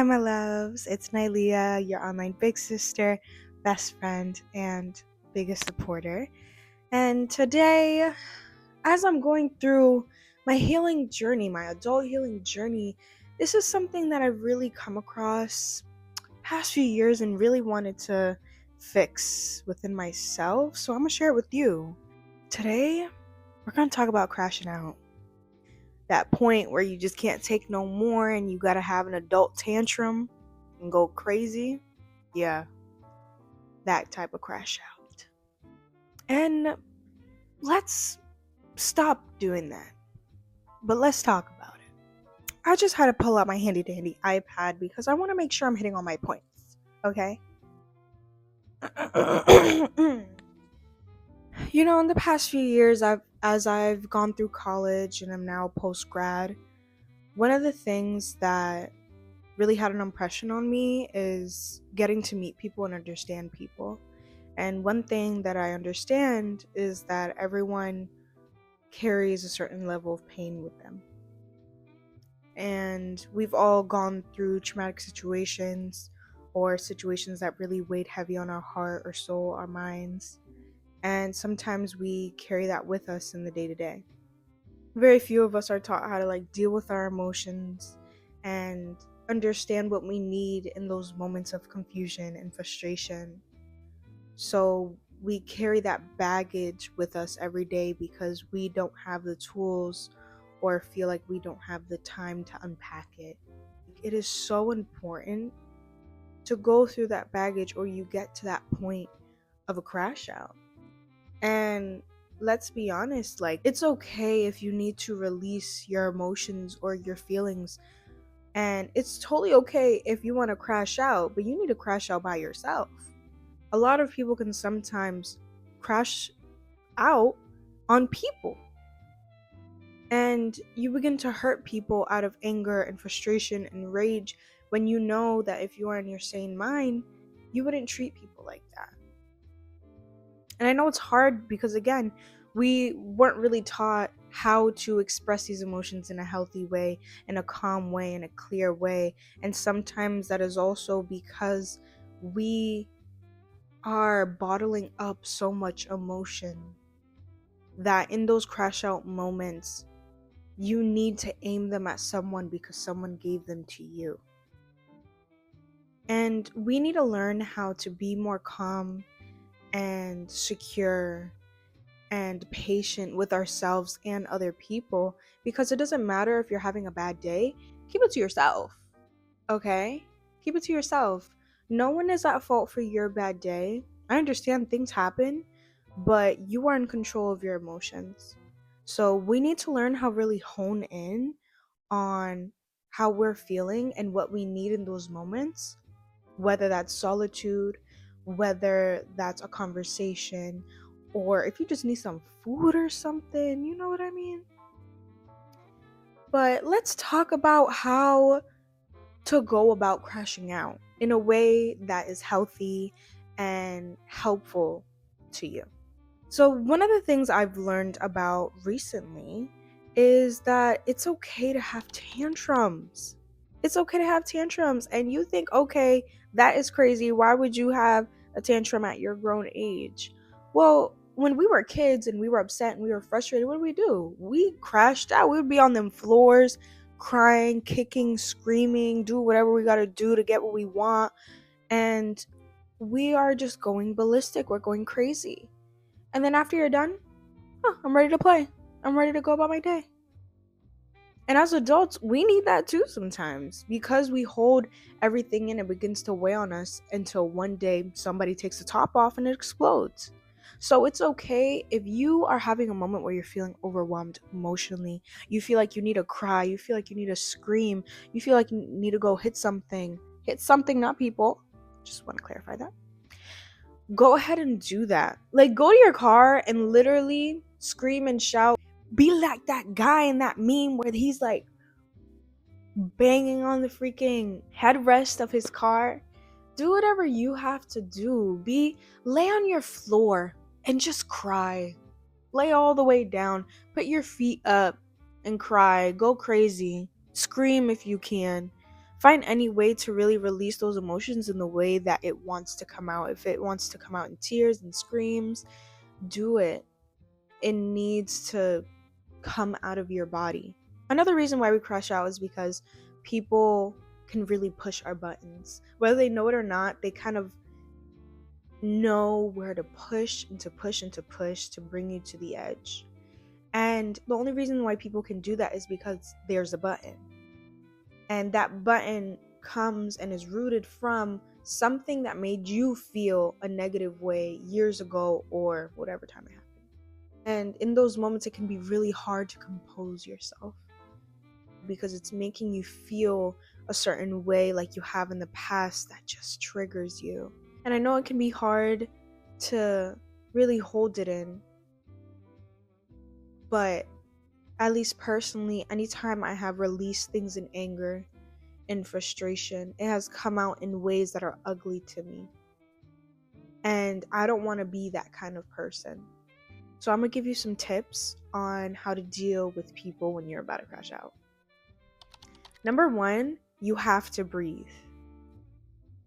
Hi, my loves. It's Nylea, your online big sister, best friend, and biggest supporter. And today, as I'm going through my healing journey, my adult healing journey, this is something that I've really come across past few years and really wanted to fix within myself. So I'm going to share it with you. Today, we're going to talk about crashing out. That point where you just can't take no more and you gotta have an adult tantrum and go crazy. Yeah, that type of crash out. And let's stop doing that. But let's talk about it. I just had to pull out my handy dandy iPad because I want to make sure I'm hitting all my points. Okay? In the past few years, as I've gone through college and I'm now post grad, one of the things that really had an impression on me is getting to meet people and understand people. And one thing that I understand is that everyone carries a certain level of pain with them. And we've all gone through traumatic situations or situations that really weighed heavy on our heart or soul, our minds. And sometimes we carry that with us in the day to day. Very few of us are taught how to deal with our emotions and understand what we need in those moments of confusion and frustration. So we carry that baggage with us every day because we don't have the tools or feel like we don't have the time to unpack it. It is so important to go through that baggage or you get to that point of a crash out. And let's be honest, it's okay if you need to release your emotions or your feelings. And it's totally okay if you want to crash out, but you need to crash out by yourself. A lot of people can sometimes crash out on people. And you begin to hurt people out of anger and frustration and rage when you know that if you are in your sane mind, you wouldn't treat people like that. And I know it's hard because, again, we weren't really taught how to express these emotions in a healthy way, in a calm way, in a clear way. And sometimes that is also because we are bottling up so much emotion that in those crash out moments, you need to aim them at someone because someone gave them to you. And we need to learn how to be more calm and secure and patient with ourselves and other people, because it doesn't matter if you're having a bad day. Keep it to yourself. Okay? Keep it to yourself. No one is at fault for your bad day. I understand things happen, but you are in control of your emotions. So we need to learn how really hone in on how we're feeling and what we need in those moments, whether that's solitude, whether that's a conversation, or if you just need some food or something, you know what I mean? But let's talk about how to go about crashing out in a way that is healthy and helpful to you. So, one of the things I've learned about recently is that it's okay to have tantrums. It's okay to have tantrums. And you think, okay, that is crazy. Why would you have a tantrum at your grown age? Well, when we were kids and we were upset and we were frustrated, what did we do? We crashed out. We would be on them floors, crying, kicking, screaming, do whatever we got to do to get what we want. And we are just going ballistic. We're going crazy. And then after you're done, I'm ready to play. I'm ready to go about my day. And as adults, we need that too sometimes because we hold everything in. It begins to weigh on us until one day somebody takes the top off and it explodes. So it's okay if you are having a moment where you're feeling overwhelmed emotionally. You feel like you need to cry. You feel like you need to scream. You feel like you need to go hit something. Hit something, not people. Just want to clarify that. Go ahead and do that. Go to your car and literally scream and shout. Be like that guy in that meme where he's banging on the freaking headrest of his car. Do whatever you have to do. Lay on your floor and just cry. Lay all the way down. Put your feet up and cry. Go crazy. Scream if you can. Find any way to really release those emotions in the way that it wants to come out. If it wants to come out in tears and screams, do it. It needs to come out of your body. Another reason why we crash out is because people can really push our buttons. Whether they know it or not, they kind of know where to push and to push and to push to bring you to the edge. And the only reason why people can do that is because there's a button. And that button comes and is rooted from something that made you feel a negative way years ago or whatever time it happened. And in those moments, it can be really hard to compose yourself because it's making you feel a certain way like you have in the past that just triggers you. And I know it can be hard to really hold it in, but at least personally, anytime I have released things in anger and frustration, it has come out in ways that are ugly to me. And I don't want to be that kind of person. So I'm going to give you some tips on how to deal with people when you're about to crash out. Number 1, you have to breathe.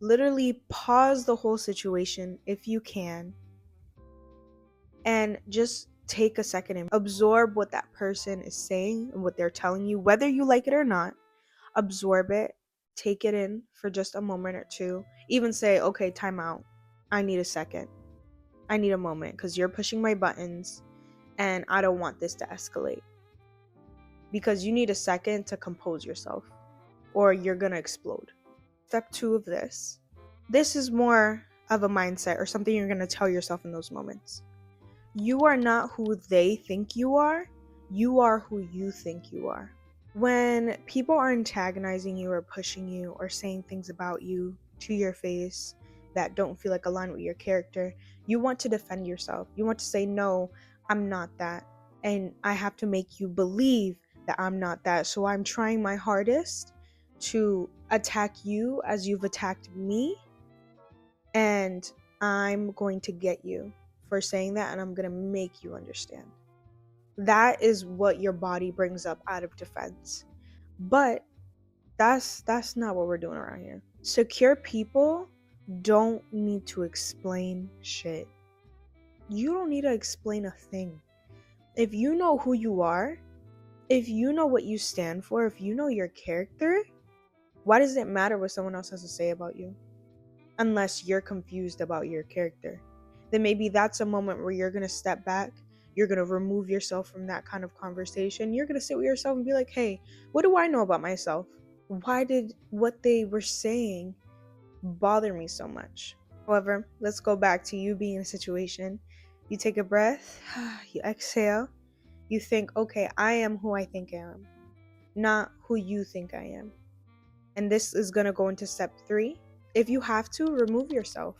Literally pause the whole situation if you can and just take a second and absorb what that person is saying and what they're telling you, whether you like it or not. Absorb it, take it in for just a moment or two. Even say, okay, time out. I need a second. I need a moment because you're pushing my buttons and I don't want this to escalate. Because you need a second to compose yourself or you're going to explode. Step 2 of this. This is more of a mindset or something you're going to tell yourself in those moments. You are not who they think you are. You are who you think you are. When people are antagonizing you or pushing you or saying things about you to your face that don't feel like align with your character, you want to defend yourself. You want to say, no, I'm not that. And I have to make you believe that I'm not that. So I'm trying my hardest to attack you as you've attacked me. And I'm going to get you for saying that. And I'm going to make you understand. That is what your body brings up out of defense. But that's not what we're doing around here. Secure people don't need to explain shit. You don't need to explain a thing. If you know who you are, if you know what you stand for, if you know your character, why does it matter what someone else has to say about you? Unless you're confused about your character. Then maybe that's a moment where you're going to step back. You're going to remove yourself from that kind of conversation. You're going to sit with yourself and be like, hey, what do I know about myself? Why did what they were saying bother me so much? However, let's go back to you being in a situation. You take a breath, you exhale, you think, okay, I am who I think I am, not who you think I am. And this is going to go into step 3. If you have to, remove yourself.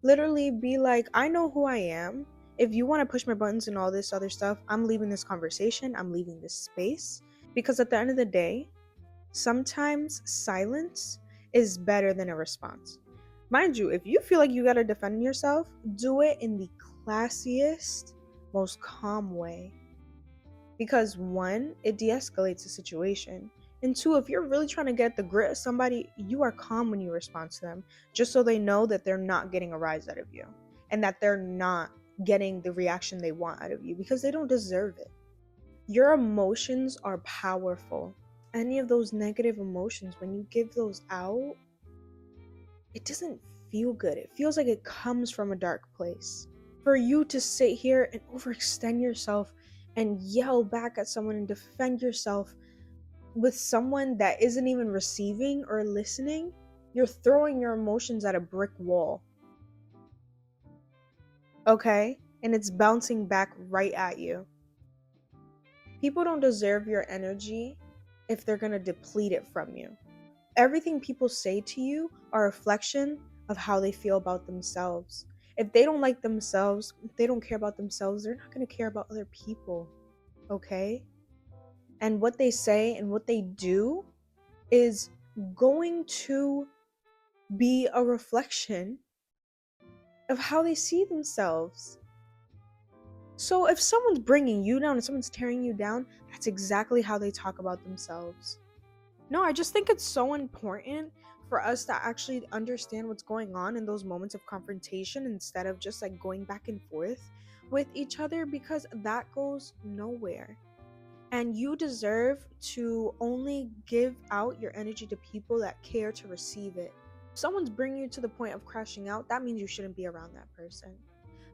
Literally be like, I know who I am. If you want to push my buttons and all this other stuff, I'm leaving this conversation. I'm leaving this space. Because at the end of the day, sometimes silence is better than a response. Mind you, if you feel like you gotta defend yourself, do it in the classiest, most calm way. Because 1, it de-escalates the situation. And 2, if you're really trying to get the grit of somebody, you are calm when you respond to them, just so they know that they're not getting a rise out of you and that they're not getting the reaction they want out of you because they don't deserve it. Your emotions are powerful. Any of those negative emotions, when you give those out, it doesn't feel good. It feels like it comes from a dark place. For you to sit here and overextend yourself and yell back at someone and defend yourself with someone that isn't even receiving or listening, you're throwing your emotions at a brick wall. Okay? And it's bouncing back right at you. People don't deserve your energy if they're going to deplete it from you. Everything people say to you are a reflection of how they feel about themselves. If they don't like themselves, if they don't care about themselves, they're not going to care about other people. Okay? And what they say and what they do is going to be a reflection of how they see themselves. So if someone's bringing you down and someone's tearing you down, that's exactly how they talk about themselves. No, I just think it's so important for us to actually understand what's going on in those moments of confrontation instead of just like going back and forth with each other, because that goes nowhere. And you deserve to only give out your energy to people that care to receive it. If someone's bringing you to the point of crashing out, that means you shouldn't be around that person.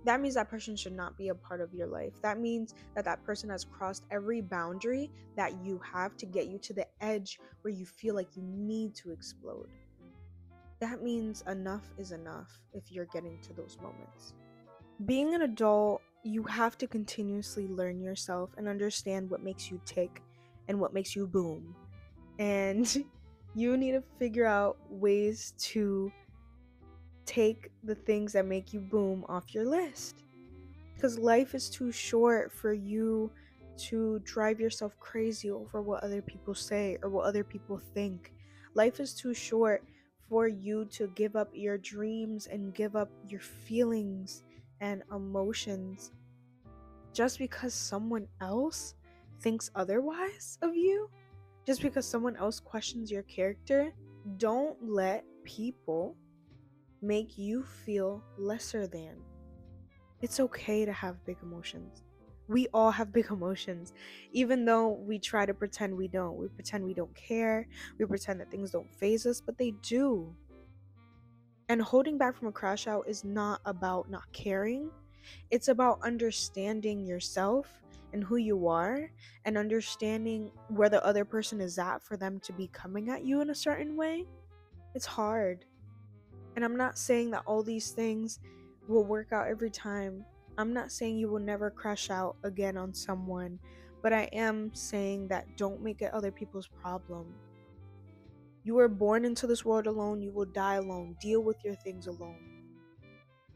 That means that person should not be a part of your life. That means that that person has crossed every boundary that you have to get you to the edge where you feel like you need to explode. That means enough is enough if you're getting to those moments. Being an adult, you have to continuously learn yourself and understand what makes you tick and what makes you boom. And you need to figure out ways to take the things that make you boom off your list. Because life is too short for you to drive yourself crazy over what other people say or what other people think. Life is too short for you to give up your dreams and give up your feelings and emotions just because someone else thinks otherwise of you, just because someone else questions your character. Don't let people make you feel lesser than. It's okay to have big emotions. We all have big emotions, even though we try to pretend we don't. We pretend we don't care. We pretend that things don't faze us, but they do. And holding back from a crash out is not about not caring. It's about understanding yourself and who you are and understanding where the other person is at for them to be coming at you in a certain way. It's hard. And I'm not saying that all these things will work out every time. I'm not saying you will never crash out again on someone, but I am saying that don't make it other people's problem. You were born into this world alone, you will die alone. Deal with your things alone.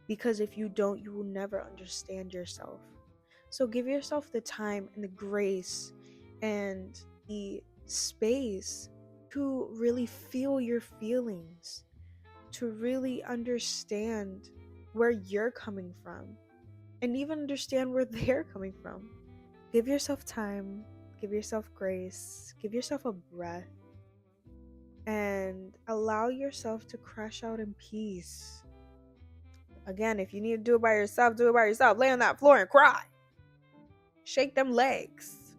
Because if you don't, you will never understand yourself. So give yourself the time and the grace and the space to really feel your feelings, to really understand where you're coming from, and even understand where they're coming from. Give yourself time, give yourself grace, give yourself a breath, and allow yourself to crash out in peace. Again, if you need to do it by yourself, do it by yourself. Lay on that floor and cry. Shake them legs.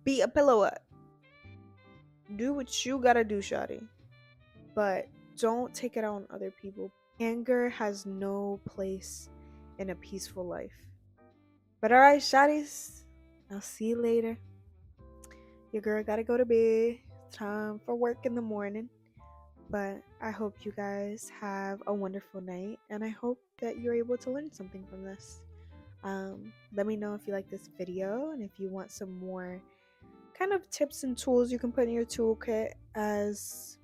Beat a pillow up. Do what you gotta do, shawty. But don't take it out on other people. Anger has no place in a peaceful life. But alright, shawties. I'll see you later. Your girl gotta go to bed. Time for work in the morning. But I hope you guys have a wonderful night, and I hope that you're able to learn something from this. Let me know if you like this video and if you want some more kind of tips and tools you can put in your toolkit as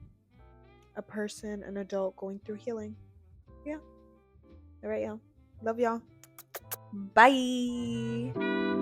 a person, an adult going through healing. Yeah. All right, y'all. Love y'all. Bye.